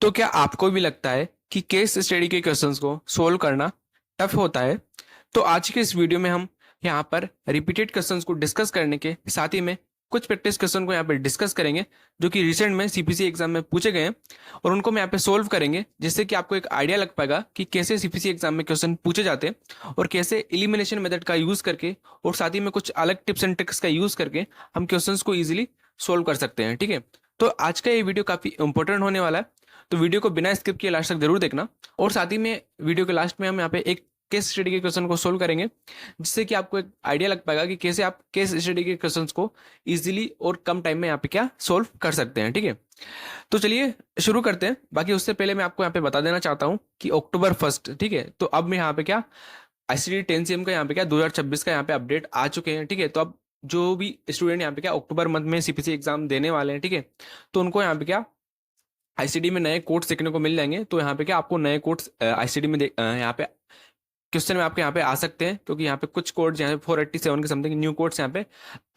तो क्या आपको भी लगता है कि केस स्टडी के क्वेश्चंस को सोल्व करना टफ होता है? तो आज के इस वीडियो में हम यहाँ पर रिपीटेड क्वेश्चंस को डिस्कस करने के साथ ही में कुछ प्रैक्टिस क्वेश्चन को यहाँ पे डिस्कस करेंगे जो कि रिसेंट में सीपीसी एग्जाम में पूछे गए हैं, और उनको मैं यहाँ पे सोल्व करेंगे जिससे कि आपको एक आइडिया लग पाएगा कि कैसे सीपीसी एग्जाम में क्वेश्चन पूछे जाते हैं और कैसे एलिमिनेशन मेथड का यूज करके और साथ ही में कुछ अलग टिप्स एंड ट्रिक्स का यूज करके हम क्वेश्चंस को इजीली सोल्व कर सकते हैं। ठीक है, तो आज का ये वीडियो काफी इंपॉर्टेंट होने वाला है, तो वीडियो को बिना स्किप किए लास्ट तक जरूर देखना। और साथ ही में वीडियो के लास्ट में हम यहाँ पे एक केस स्टडी के क्वेश्चन को सोल्व करेंगे जिससे कि आपको एक आइडिया लग पाएगा कि कैसे आप केस स्टडी के क्वेश्चंस को इजीली और कम टाइम में यहाँ पे क्या सोल्व कर सकते हैं। ठीक है, तो चलिए शुरू करते हैं। बाकी उससे पहले मैं आपको यहाँ पे बता देना चाहता हूँ कि अक्टूबर 1, ठीक है, तो अब मैं यहाँ पे क्या आईसीडी 10 CM का यहाँ पे क्या 2026 का यहाँ पे अपडेट आ चुके हैं। ठीक है, तो अब जो भी स्टूडेंट यहाँ पे क्या अक्टूबर मंथ में सीपीसी एग्जाम देने वाले हैं, ठीक है, तो उनको यहाँ पे क्या आईसीडी में नए कोड्स देखने को मिल जाएंगे। तो यहाँ पे क्या आपको नए कोड्स आईसीडी में यहाँ पे क्वेश्चन में आपके यहाँ पे आ सकते हैं, क्योंकि यहाँ पे कुछ कोड्स यहाँ पे 487 के समथिंग न्यू कोड्स यहाँ पे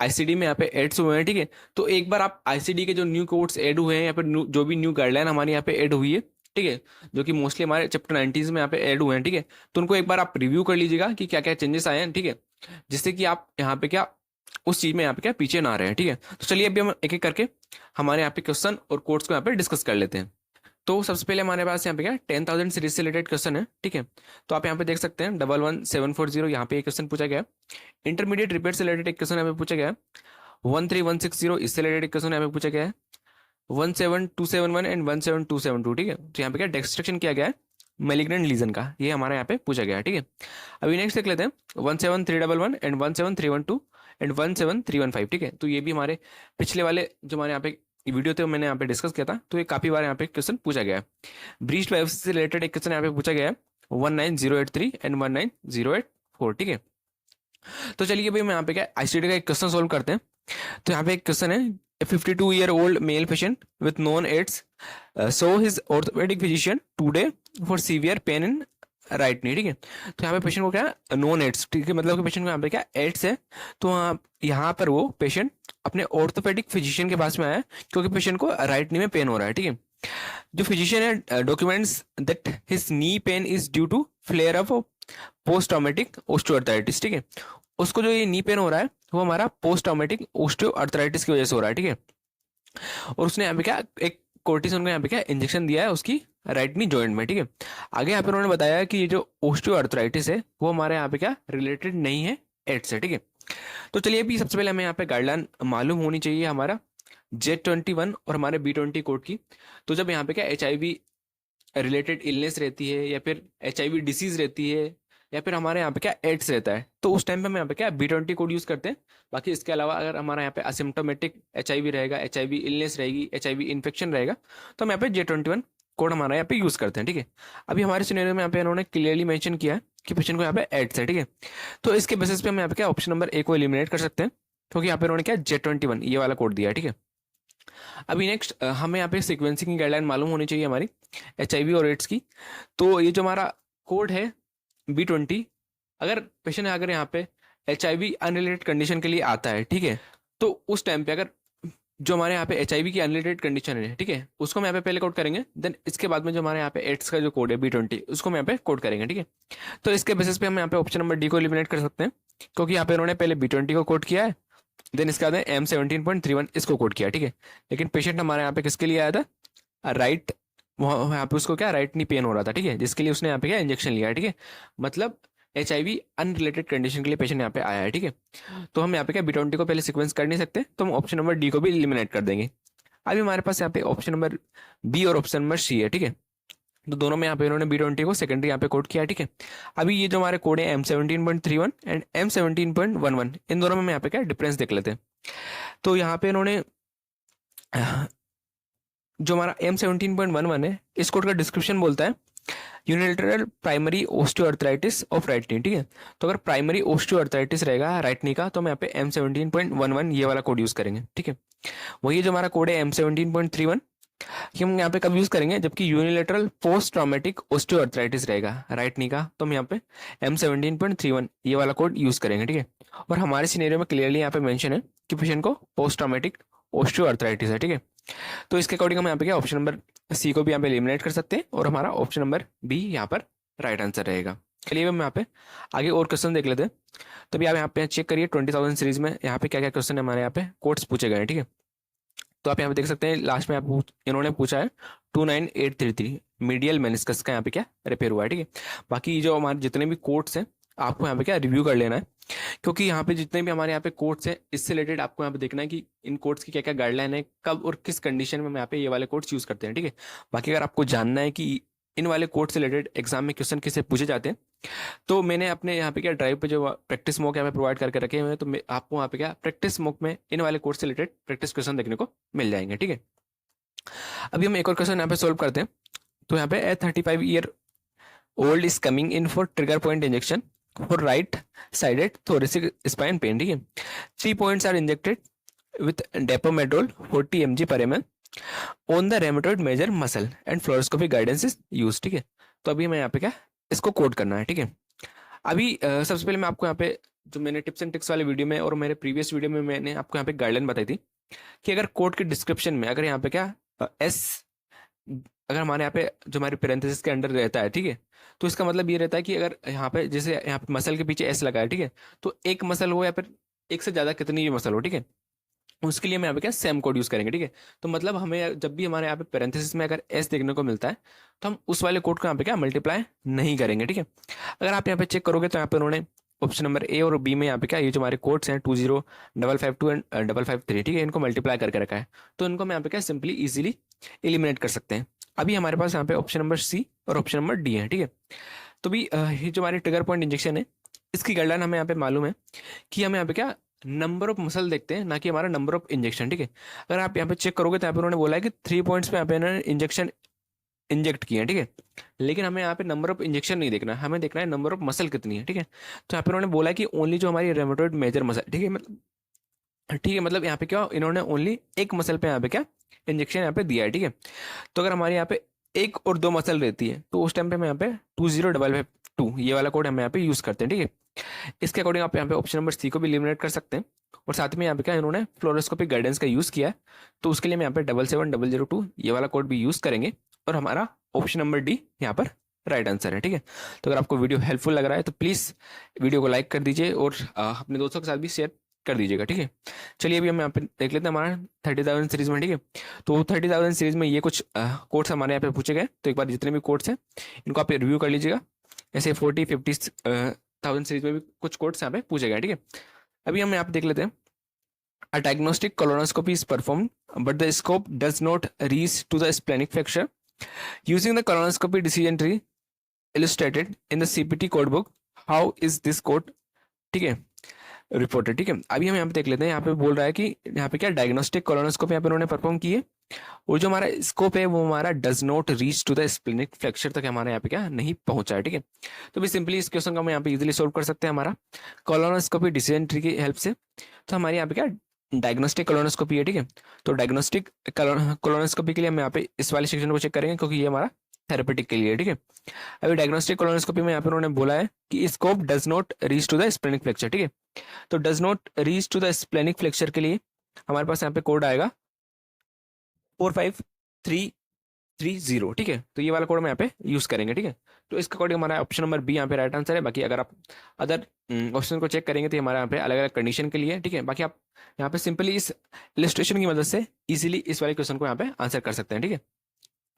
आईसीडी में यहाँ पे एड्स हुए हैं। ठीक है, तो एक बार आप आईसीडी के जो न्यू कोड्स ऐड हुए हैं या फिर जो भी न्यू गाइडलाइन हमारे यहाँ पे ऐड हुई है, ठीक है, जो कि मोस्टली हमारे चैप्टर 90s में यहाँ पे ऐड हुए हैं, ठीक है, तो उनको एक बार आप रिव्यू कर लीजिएगा कि क्या क्या चेंजेस आए हैं। ठीक है, जिससे कि आप यहाँ पे क्या उस चीज में यहाँ पे क्या पीछे ना रहे हैं। ठीक है, तो चलिए अभी हम एक एक करके हमारे यहाँ पे क्वेश्चन और कोड्स को यहाँ पे डिस्कस कर लेते हैं। तो सबसे पहले हमारे पास यहाँ पे क्या 10,000 सीरीज से रिलेटेड क्वेश्चन है। ठीक है, तो आप यहाँ पे देख सकते हैं 11740 यहाँ पे एक क्वेश्चन पूछा गया है। इंटरमीडिएट रिपेयर से रिलेटेड एक क्वेश्चन यहाँ पे पूछा गया है। 13160 इससे रिलेटेड एक क्वेश्चन यहाँ पे पूछा गया है। 17271 एंड 17272, ठीक है, तो यहाँ पे क्या डिस्ट्रक्शन किया गया है मेलिग्नेंट लीजन का, ये हमारे यहाँ पे पूछा गया है। ठीक है, अभी नेक्स्ट देख लेते हैं 17311 एंड 17312 एंड 17315। ठीक है, तो ये भी हमारे पिछले वाले जो हमारे यहाँ पे वीडियो थे मैंने यहाँ पे डिस्कस किया था, तो ये काफी बार यहाँ पे क्वेश्चन पूछा गया है। ब्रीच्ड वाइफ से रिलेटेड एक क्वेश्चन यहाँ पे पूछा गया है 19083 एंड 19084। ठीक है, तो चलिए भाई मैं यहाँ पे क्या आईसीडी का एक क्वेश्चन सोल्व करते हैं। तो यहाँ पे एक क्वेश्चन है, 52-year-old male patient with known AIDS saw his orthopedic physician today for severe pain in right नहीं। ठीक है, तो यहाँ पे पेशेंट को क्या नॉन एड्स, ठीक है, मतलब कि पेशेंट को यहाँ पे क्या एड्स है, तो यहाँ पर वो पेशेंट अपने ऑर्थोपेडिक फिजिशियन के पास में आया क्योंकि पेशेंट को राइट नी में पेन हो रहा है। ठीक है, जो फिजिशियन है documents that his knee pain is due to flare of post traumatic osteoarthritis. ठीक है, उसको जो ये नी पेन हो रहा है वो हमारा पोस्ट ट्रॉमेटिक ऑस्टियोआर्थराइटिस की वजह से हो रहा है। ठीक है, और उसने यहाँ पे क्या एक कोर्टिसोन को यहाँ पे क्या इंजेक्शन दिया है उसकी राइट नी जॉइंट में। ठीक है, आगे यहाँ पे उन्होंने बताया कि ये जो ऑस्टियोआर्थराइटिस है वो हमारे यहाँ पे क्या रिलेटेड नहीं है एड्स से। ठीक है, तो चलिए अभी सबसे पहले हमें यहाँ पे गाइडलाइन मालूम होनी चाहिए हमारा Z21 और हमारे B20 कोड की। तो जब यहाँ पे क्या HIV रिलेटेड इलनेस रहती है या फिर HIV डिसीज रहती है या फिर हमारे यहाँ पे क्या एड्स रहता है, तो उस टाइम पे हम यहाँ पे क्या B20 कोड यूज करते हैं। बाकी इसके अलावा अगर हमारा यहाँ पे असिम्टोमेटिक HIV रहेगा, HIV इलनेस रहेगी, HIV इन्फेक्शन रहेगा, तो हम यहाँ पे J21 कोड हमारा यहाँ पे यूज करते हैं। ठीक है, अभी हमारे सिनेरियो में यहाँ पे इन्होंने क्लियरली मेंशन किया है कि पेशेंट को यहाँ पे एड्स है। ठीक है, तो इसके बेसिस पे हम यहाँ पे क्या ऑप्शन नंबर A को एलिमिनेट कर सकते हैं क्योंकि यहाँ पे उन्होंने क्या J21 ये वाला कोड दिया है। ठीक है, अभी नेक्स्ट हमें यहाँ पे सिक्वेंसिंग की गाइडलाइन मालूम होनी चाहिए हमारी HIV और एड्स की। तो ये जो हमारा कोड है B20, अगर पेशेंट अगर यहाँ पे HIV अनरिलेटेड कंडीशन के लिए आता है, ठीक है, तो उस टाइम पे अगर जो हमारे यहाँ पे HIV की अनरिलेटेड कंडीशन है, ठीक है, उसको हम यहाँ पे पहले कोड करेंगे, देन इसके बाद में जो हमारे यहाँ पे एड्स का जो कोड है B20 उसको हम यहाँ पे कोड करेंगे। ठीक है, तो इसके बेसिस पे हम यहाँ पे ऑप्शन नंबर D को एलिमिनेट कर सकते हैं क्योंकि यहाँ पे उन्होंने पहले B20 को कोड किया है, देन इसके बाद M17.31 इसको कोड किया। ठीक है, लेकिन पेशेंट हमारे यहाँ पे किसके लिए आया था, राइट, यहाँ पे उसको क्या राइट नी पेन हो रहा था। ठीक है, जिसके लिए उसने यहाँ पे क्या इंजेक्शन लिया है। ठीक है, मतलब HIV अनरिलेटेड कंडीशन के लिए पेशेंट यहाँ पे आया है। ठीक है, तो हम यहाँ पे क्या B20 को पहले सीक्वेंस कर नहीं सकते, तो हम ऑप्शन नंबर D को भी एलिमिनेट कर देंगे। अभी हमारे पास यहाँ पे ऑप्शन नंबर B और ऑप्शन नंबर C है। ठीक है, तो दोनों में यहाँ पे इन्होंने B20 को सेकेंडरी यहाँ पे कोड किया है। ठीक है, अभी ये जो हमारे कोड है M17.31 एंड M17.11, इन दोनों में यहाँ पे क्या डिफरेंस देख लेते हैं। तो यहाँ पे इन्होंने जो हमारा M17.11 है इस कोड का डिस्क्रिप्शन बोलता है unilateral primary osteoarthritis of right knee. ठीक है, तो अगर प्राइमरी ऑस्टियोआर्थराइटिस रहेगा राइट नी का तो हम यहाँ पे M17.11 ये वाला कोड यूज करेंगे। ठीक है, वही जो हमारा कोड है M17.31 कि हम यहाँ पे कब यूज करेंगे जबकि यूनिलेटरल पोस्ट ट्रॉमेटिक ऑस्टियोआर्थराइटिस रहेगा राइट नी का, तो हम यहाँ पे M17.31 ये वाला कोड यूज करेंगे। ठीक है, और हमारे सिनेरियो में क्लियरली यहाँ पे मेंशन है कि पेशेंट को पोस्ट ट्रॉमेटिक ऑस्टियोआर्थराइटिस है। ठीक है, तो इसके अकॉर्डिंग हम यहाँ पे क्या ऑप्शन नंबर सी को भी यहाँ पे एलिमिनेट कर सकते हैं और हमारा ऑप्शन नंबर बी यहाँ पर राइट आंसर रहेगा। चलिए हम यहाँ पे आगे और क्वेश्चन देख लेते हैं। तो भी आप यहाँ पे चेक करिए 20,000 सीरीज में यहाँ पे क्या क्या क्वेश्चन है हमारे यहाँ पे कोट्स पूछे गए हैं, ठीक है। तो आप यहाँ पे देख सकते हैं लास्ट में आप इन्होंने पूछा है 29833 मीडियल मेनिस्कस का यहाँ पे क्या रिपेयर हुआ है, ठीक है। बाकी जो हमारे जितने भी कोट्स हैं आपको यहाँ पे क्या रिव्यू कर लेना है, क्योंकि यहाँ पे जितने भी हमारे यहाँ पे कोट्स हैं इससे रिलेटेड आपको यहाँ पे देखना है कि इन कोट्स की क्या क्या गाइडलाइन है, कब और किस कंडीशन में हम यहाँ पे ये वाले कोट्स यूज करते हैं, ठीक है। बाकी अगर आपको जानना है कि इन वाले कोड से रिलेटेड एग्जाम में क्वेश्चन किससे पूछे जाते हैं, तो मैंने अपने यहाँ पे क्या ड्राइव पे जो प्रैक्टिस मॉक यहाँ पे प्रोवाइड करके रखे हुए हैं, तो आपको वहाँ पे क्या प्रैक्टिस मॉक में इन वाले कोड से रिलेटेड प्रैक्टिस क्वेश्चन देखने को मिल जाएंगे, ठीक है। अभी हम एक और क्वेश्चन यहाँ पे सोल्व करते हैं। तो यहाँ पे 35 year old is coming in for trigger point injection for right sided thoracic spine pain, ठीक है। 3 points are injected with Depomedrol 40 mg per ml on the rhomboid major muscle and fluoroscopic guidance is use, ठीक है। तो अभी मैं यहाँ पे क्या इसको कोड करना है, ठीक है। अभी सबसे पहले मैं आपको यहाँ पे जो मैंने टिप्स एंड ट्रिक्स वाले वीडियो में और मेरे प्रीवियस वीडियो में मैंने आपको यहाँ पे गाइडलाइन बताई थी कि अगर कोड के डिस्क्रिप्शन में अगर यहाँ पे क्या एस अगर हमारे यहाँ पे जो हमारे पेरेंथेसिस के अंडर रहता है, ठीक है, तो इसका मतलब ये रहता है कि अगर यहाँ पे जैसे यहाँ पे मसल के पीछे एस लगा है, ठीक है, तो एक मसल हो या फिर एक से ज्यादा कितनी भी मसल हो, ठीक है, उसके लिए हम यहाँ पे क्या सेम कोड यूज करेंगे, ठीक है। तो मतलब हमें जब भी हमारे यहाँ पे पैरेंथेसिस में अगर एस देखने को मिलता है तो हम उस वाले कोड को यहाँ पे क्या मल्टीप्लाई नहीं करेंगे, ठीक है। अगर आप यहाँ पे चेक करोगे तो यहाँ पे उन्होंने ऑप्शन नंबर ए और बी में यहाँ पे क्या ये जो हमारे कोड्स हैं 20,552 एंड 553, ठीक है, इनको मल्टीप्लाई करके रखा है, तो इनको हम यहाँ पे क्या सिंपली इजिली एलिमिनेट कर सकते हैं। अभी हमारे पास यहाँ पे ऑप्शन नंबर सी और ऑप्शन नंबर डी है, ठीक है। तो भी ये जो हमारे ट्रिगर पॉइंट इंजेक्शन है इसकी गाइडलाइन हमें यहाँ पे मालूम है कि हमें यहाँ पे क्या नंबर ऑफ मसल देखते हैं, ना कि हमारा नंबर ऑफ इंजेक्शन, ठीक है। अगर आप यहाँ पे चेक करोगे तो यहाँ पे उन्होंने बोला है कि 3 points पे यहाँ पे इन्होंने इंजेक्शन इंजेक्ट किए हैं, ठीक है, लेकिन हमें यहाँ पे नंबर ऑफ इंजेक्शन नहीं देखना है, हमें देखना है नंबर ऑफ मसल कितनी है, ठीक है। तो यहाँ पे उन्होंने बोला है कि ओनली जो हमारी रेमेटोइड मेजर मसल, ठीक है, मतलब यहाँ पे क्या इन्होंने ओनली एक मसल पे यहाँ पे क्या इंजेक्शन यहाँ पे दिया है, ठीक है। तो अगर हमारे यहाँ पे 1 और 2 मसल रहती है तो उस टाइम पे हम यहाँ पे 20,552 ये वाला कोड हम यहाँ पे यूज करते हैं, ठीक है। इसके अकॉर्डिंग आप यहाँ पे ऑप्शन नंबर सी को भी एलिमिनेट कर सकते हैं और साथ में यहाँ पे क्या इन्होंने फ्लोरोस्कोपिक गाइडेंस का यूज किया है, तो उसके लिए हम यहाँ पे 77,002 ये वाला कोड भी यूज करेंगे और हमारा ऑप्शन नंबर डी यहाँ पर राइट आंसर है, ठीक है। तो अगर आपको वीडियो हेल्पफुल लग रहा है तो प्लीज वीडियो को लाइक कर दीजिए और अपने दोस्तों के साथ भी शेयर कर दीजिएगा, ठीक है। चलिए अभी हम यहाँ पे देख लेते हैं हमारा 30,000 सीरीज में, ठीक है। तो 30,000 सीरीज में ये कुछ कोड्स हमारे यहाँ पे पूछे गए, तो एक बार जितने भी कोड्स हैं इनको आप रिव्यू कर लीजिएगा। ऐसे 40-50,000 सीरीज में भी कुछ कोड्स यहाँ पे पूछे गए, ठीक है। अभी हम यहाँ पे देख लेते हैं A diagnostic colonoscopy is performed, but the scope does not reach to the splenic fracture. Using the colonoscopy decision tree illustrated in the CPT code book, how is this code, ठीक है, रिपोर्टेड, ठीक है। अभी हम यहाँ पे देख लेते हैं, यहाँ पे बोल रहा है कि यहाँ पे क्या डायग्नोस्टिक कोलोनोस्कोपी यहाँ पे उन्होंने परफॉर्म की है और जो हमारा स्कोप है वो हमारा does not reach to the splenic fracture तक हमारे यहाँ पे क्या नहीं पहुंचा है, ठीक है। तो भी सिंपली इस क्वेश्चन को हम यहाँ पे इजीली सोल्व कर सकते हैं हमारा कोलोनोस्कोपी डिसीजन ट्री की हेल्प से। तो हमारे यहाँ पे क्या डायग्नोस्टिक कोलोनोस्कोपी है, ठीक है। तो डायग्नोस्टिक कोलोनोस्कोपी के लिए हम यहाँ पे इस वाले सेक्शन को चेक करेंगे क्योंकि ये हमारा थेरेपेटिक के लिए, ठीक है। अभी डायग्नोस्टिक कोलोनोस्कोपी में यहाँ पे उन्होंने बोला है कि scope does not reach to the splenic fracture, ठीक है। तो does not reach to the splenic fracture के लिए हमारे पास यहाँ पे कोड आएगा 45330, ठीक है। तो ये वाला कोड हम यहाँ पे यूज करेंगे, ठीक है। तो इसका अकॉर्डिंग हमारा ऑप्शन नंबर बी यहाँ पे राइट आंसर है। बाकी अगर आप अदर ऑप्शन को चेक करेंगे तो हमारे यहाँ पे अलग अलग कंडीशन के लिए, ठीक है। बाकी आप यहाँ पे सिंपली इस इलिस्ट्रेशन की मदद से इजीली इस वाले क्वेश्चन को यहाँ पे आंसर कर सकते हैं, ठीक है।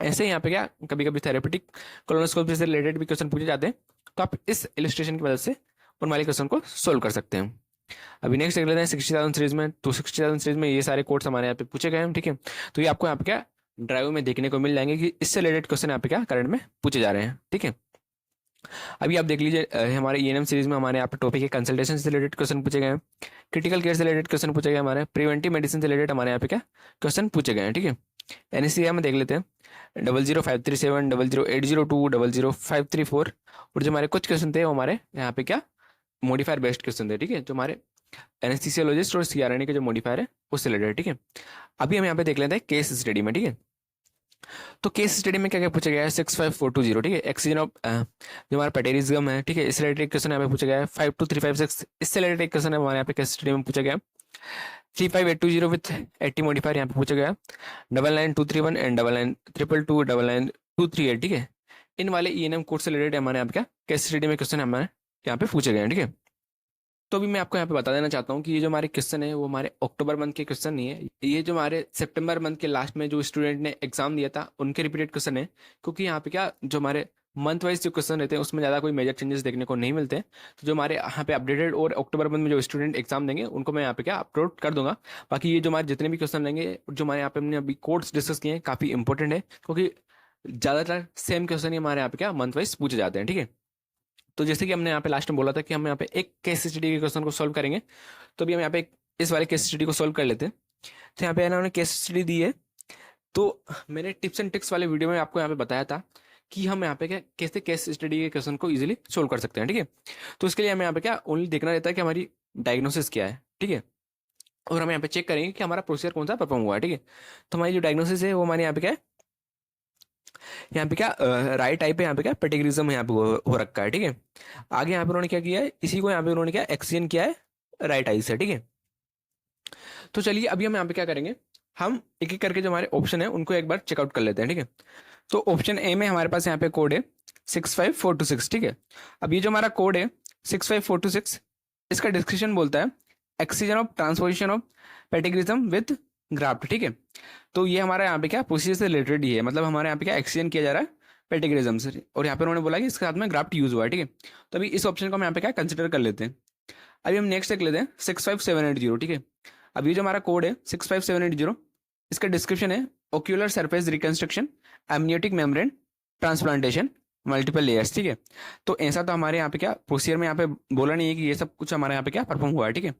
ऐसे यहाँ पे क्या कभी कभी थेरेपेटिक कोलोनोस्कोपी से रिलेटेड भी क्वेश्चन पूछे जाते हैं, तो आप इस इलिस्ट्रेशन की मदद से उन वाले क्वेश्चन को सोल्व कर सकते हैं। अभी नेक्स्ट देख लेते हैं 60,000 सीरीज में। तो 60,000 सीरीज में ये सारे कोड्स हमारे यहाँ पे पूछे गए हैं, ठीक है। तो ये आपको यहाँ पे क्या ड्राइव में देखने को मिल जाएंगे कि इससे रिलेटेड क्वेश्चन यहाँ पे क्या करंट में पूछे जा रहे हैं, ठीक है। अभी आप देख लीजिए हमारे ईएनएम सीरीज में हमारे यहाँ पे टॉपिक है कंसल्टेशन से रिलेटेड क्वेश्चन पूछे गए हैं, क्रिटिकल केयर से रिलेटेड क्वेश्चन पूछे गए, हमारे प्रिवेंटिव मेडिसिन से रिलेटेड हमारे यहाँ पे क्या क्वेश्चन पूछे गए हैं, ठीक है। एनएससीआई में देख लेते हैं 00537, 00802, 00534 और जो हमारे कुछ क्वेश्चन थे वो हमारे यहाँ पे क्या मॉडिफायर बेस्ड क्वेश्चन थे, ठीक है, जो हमारे एनेस्थीसियोलॉजिस्ट और सीआरएनए के जो मॉडिफायर है उससे रिलेटेड, ठीक है। अभी हम यहाँ पे देख लेते हैं केस स्टडी में, ठीक है। तो केस स्टडी में क्या क्या पूछा गया है 65420, ठीक है, एक्सीजन ऑफ जो हमारा पेटेरिज्म है, ठीक है, इस रिलेटेड क्वेश्चन यहाँ पे पूछा गया है 52356, इससे रिलेटेड क्वेश्चन है हमारे यहाँ पे केस स्टडी में पूछा गया 35820 विथ 80 मॉडिफायर यहाँ पे पूछा गया, 99231 एंड 9922 99238, ठीक है। इन वाले ENM कोड से रिलेटेड हमारे यहाँ पे क्या केस स्टडी में क्वेश्चन हमारे यहाँ पे पूछे गए हैं, ठीक है। तो अभी मैं आपको यहाँ पे बता देना चाहता हूँ कि ये जो हमारे क्वेश्चन है वो हमारे अक्टूबर मंथ के क्वेश्चन नहीं है, ये जो हमारे सितंबर मंथ के लास्ट में जो स्टूडेंट ने एग्जाम दिया था उनके रिपीटेड क्वेश्चन है। क्योंकि यहाँ पे क्या जो हमारे मंथ वाइज जो क्वेश्चन रहते हैं उसमें ज़्यादा कोई मेजर चेंजेस देखने को नहीं मिलते हैं। तो जो हमारे यहाँ पे अपडेटेड और अक्टूबर मंथ में जो स्टूडेंट एग्जाम देंगे उनको मैं यहाँ पे क्या अपलोड कर दूंगा। बाकी ये जो हमारे जितने भी क्वेश्चन रहेंगे जो हमारे यहाँ पे हमने अभी कोड्स डिस्कस किए हैं काफ़ी इंपॉर्टेंट है, क्योंकि ज़्यादातर सेम क्वेश्चन ही हमारे यहाँ पे क्या मंथ वाइज पूछे जाते हैं, ठीक है। तो जैसे कि हमने यहाँ पे लास्ट में बोला था कि हम यहाँ पे एक केस स्टडी के क्वेश्चन को सॉल्व करेंगे, तो अभी हम यहाँ पे इस वाले केस स्टडी को सॉल्व कर लेते हैं। तो यहाँ पे इन्होंने केस स्टडी दी है, तो मैंने टिप्स एंड ट्रिक्स वाले वीडियो में आपको यहाँ पे बताया था कि हम यहाँ पे क्या कैसे केस स्टडी के क्वेश्चन को इजीली सोल्व कर सकते हैं, ठीक है। तो इसके लिए हमें यहाँ पे क्या ओनली देखना रहता है कि हमारी डायग्नोसिस क्या है, ठीक है। और हम यहाँ पे चेक करेंगे कि हमारा प्रोसीजर कौन सा परफॉर्म हुआ है, ठीक है। तो हमारी जो डायग्नोसिस है वो हमारे यहाँ पे क्या है, यहाँ पे क्या राइट टाइप है, यहाँ पे क्या पेटिग्रिज्म यहाँ पे हो रखा है, ठीक है। आगे यहाँ पे उन्होंने क्या किया है, इसी को यहाँ पे उन्होंने क्या एक्सियन किया है राइट आई से, ठीक है। तो चलिए अभी हम यहाँ पे क्या करेंगे, हम एक एक करके जो हमारे ऑप्शन है उनको एक बार चेकआउट कर लेते हैं, ठीक है। तो ऑप्शन ए में हमारे पास यहाँ पे कोड है 65426, ठीक है। अब ये जो हमारा कोड है 65426, इसका डिस्क्रिप्शन बोलता है excision of transposition of pterygium with graft, ठीक है। तो ये हमारा यहाँ पे क्या प्रोसीजर से रिलेटेड ही है, मतलब हमारे यहाँ पे क्या एक्सचेंज किया जा रहा है पेटिग्रिज्म से, और यहाँ पे उन्होंने बोला कि इसके साथ में ग्राफ्ट यूज हुआ है, ठीक है। तो अभी इस ऑप्शन को हम यहाँ पे क्या कंसिडर कर लेते हैं। अभी हम नेक्स्ट देख लेते हैं 65780, ठीक है। अब ये जो हमारा कोड है 65780, इसका डिस्क्रिप्शन है ocular surface reconstruction amniotic membrane transplantation multiple layers, ठीक है। तो ऐसा तो हमारे यहाँ पे क्या प्रोसीजर में यहाँ पे बोला नहीं है कि ये सब कुछ हमारे यहाँ पे क्या परफॉर्म हुआ है, ठीक है।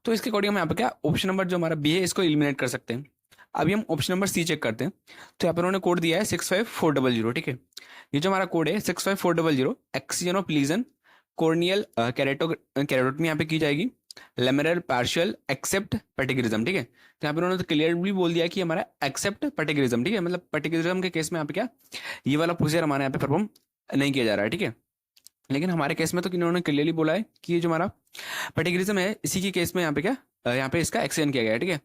तो इसके अकॉर्डिंग हम यहाँ पे क्या ऑप्शन नंबर जो हमारा बी है इसको एलिमिनेट कर सकते हैं। अभी हम ऑप्शन नंबर सी चेक करते हैं। तो यहाँ पर उन्होंने कोड दिया है 65400, ठीक है। ये जो हमारा कोड है 65400, एक्सीजन ऑफ लीजन कॉर्नियल कैरेटोटमी यहाँ पे की जाएगी, लेमरल पार्शियल एक्सेप्ट पेटिग्रिज्म, ठीक है। तो यहाँ पे उन्होंने तो क्लियरली बोल दिया कि हमारा एक्सेप्ट पेटिग्रिज्म, ठीक है। मतलब पेटिग्रिज्म के केस में यहाँ पे क्या ये वाला प्रोसीजर हमारे यहाँ पे परफॉर्म नहीं किया जा रहा है, ठीक है। लेकिन हमारे केस में तो इन्होंने क्लियरली बोला है कि ये जो हमारा पेटिग्रिज्म है इसी के केस में यहाँ पे क्या यहाँ पे इसका एक्सचेंज किया गया है, ठीक है।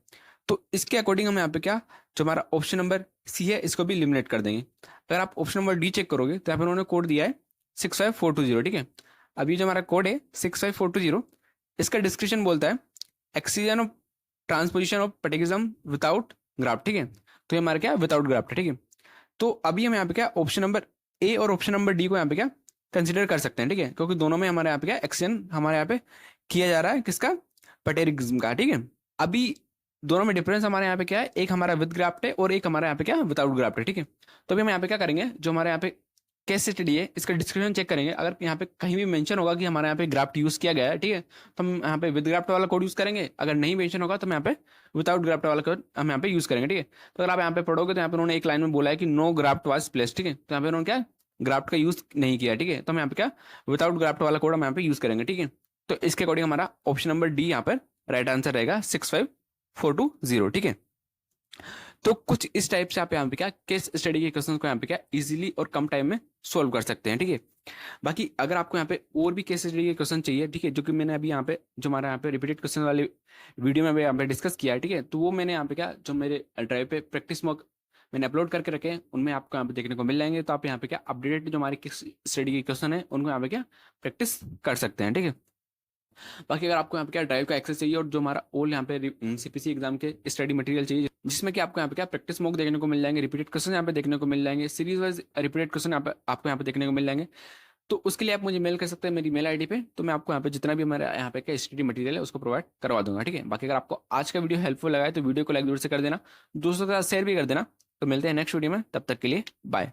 तो इसके अकॉर्डिंग हम यहाँ पे क्या जो हमारा ऑप्शन नंबर सी है इसको भी एलिमिनेट कर देंगे। अगर आप ऑप्शन नंबर डी चेक करोगे तो यहाँ पे उन्होंने कोड दिया है 65420, ठीक है। अभी जो हमारा कोड है 65420, इसका डिस्क्रिप्शन बोलता है excision of transposition of pterygium without graft, ठीक है। तो ये हमारा क्या विदाउट ग्राफ्ट है, ठीक है। तो अभी हम यहाँ पे क्या ऑप्शन नंबर ए और ऑप्शन नंबर डी को यहाँ पे क्या कंसिडर कर सकते हैं, ठीक है। क्योंकि दोनों में हमारे यहाँ पे क्या एक्सचेंज हमारे यहाँ पे किया जा रहा है किसका पेटिग्रिज्म का, ठीक है। अभी दोनों में डिफरेंस हमारे यहाँ पे क्या है, एक हमारा विद ग्राफ्ट है और एक हमारे यहाँ पे क्या विदाउट ग्राफ्ट है, ठीक है। तो अभी हम यहाँ पे क्या करेंगे, जो हमारे यहाँ पे केस स्टडी है इसका डिस्क्रिप्शन चेक करेंगे। अगर यहाँ पे कहीं भी मेंशन होगा कि हमारे यहाँ पे ग्राफ्ट यूज किया गया है, ठीक है, तो हम यहाँ पे विद ग्राफ्ट वाला कोड यूज करेंगे। अगर नहीं मेंशन होगा तो हम यहाँ पे विदाउट ग्राफ्ट वाला कोड हम यहाँ पे यूज करेंगे, ठीक है। तो अगर आप यहाँ पे पढ़ोगे तो यहाँ पे उन्होंने एक लाइन में बोला है कि नो ग्राफ्ट वाज प्लेस, ठीक है। तो यहाँ पे उन्होंने क्या ग्राफ्ट का यूज नहीं किया, ठीक है। तो हम यहाँ पे क्या विदाउट ग्राफ्ट वाला कोड हम यहाँ पे यूज करेंगे, ठीक है। तो इसके अकॉर्डिंग हमारा ऑप्शन नंबर डी यहाँ पर राइट आंसर रहेगा 65420, ठीक है। तो कुछ इस टाइप से आप यहाँ पे क्या केस स्टडी के क्वेश्चन को यहाँ पे क्या इजीली और कम टाइम में सोल्व कर सकते हैं, ठीक है। बाकी अगर आपको यहाँ पे और भी केस स्टडी के क्वेश्चन चाहिए, ठीक है, जो कि मैंने अभी यहाँ पे जो हमारा यहाँ पे रिपीटेड क्वेश्चन वाले वीडियो में यहाँ पे डिस्कस किया है, ठीक है, तो वो मैंने यहाँ पे क्या जो मेरे ड्राइव पे प्रैक्टिस मॉक मैंने अपलोड करके रखे हैं उनमें आपको यहाँ पे देखने को मिल जाएंगे। तो आप यहाँ पे क्या अपडेटेड जो हमारे किस स्टडी के क्वेश्चन है उनको यहाँ पे क्या प्रैक्टिस कर सकते हैं, ठीक है। बाकी अगर आपको यहाँ पे क्या ड्राइव का एक्सेस चाहिए और जो हमारा ओल्ड यहाँ पे सीपीसी एग्जाम के स्टडी मटेरियल चाहिए जिसमें कि आपको यहाँ पे क्या प्रैक्टिस मॉक देखने को मिल जाएंगे, रिपीटेड क्वेश्चन यहाँ पे देखने को मिल जाएंगे, सीरीज वाइज रिपीटेड क्वेश्चन आपको यहाँ पे देखने को मिल जाएंगे। तो उसके लिए आप मुझे मेल कर सकते हैं मेरी मेल आईडी पे, तो मैं आपको यहाँ पे जितना भी हमारा यहाँ पे क्या स्टडी मटेरियल है उसको प्रोवाइड करवा दूंगा, ठीक है। बाकी अगर आपको आज का वीडियो हेल्पफुल लगा है तो वीडियो को लाइक जरूर से कर देना, दोस्तों के साथ शेयर भी कर देना। तो मिलते हैं नेक्स्ट वीडियो में, तब तक के लिए बाय।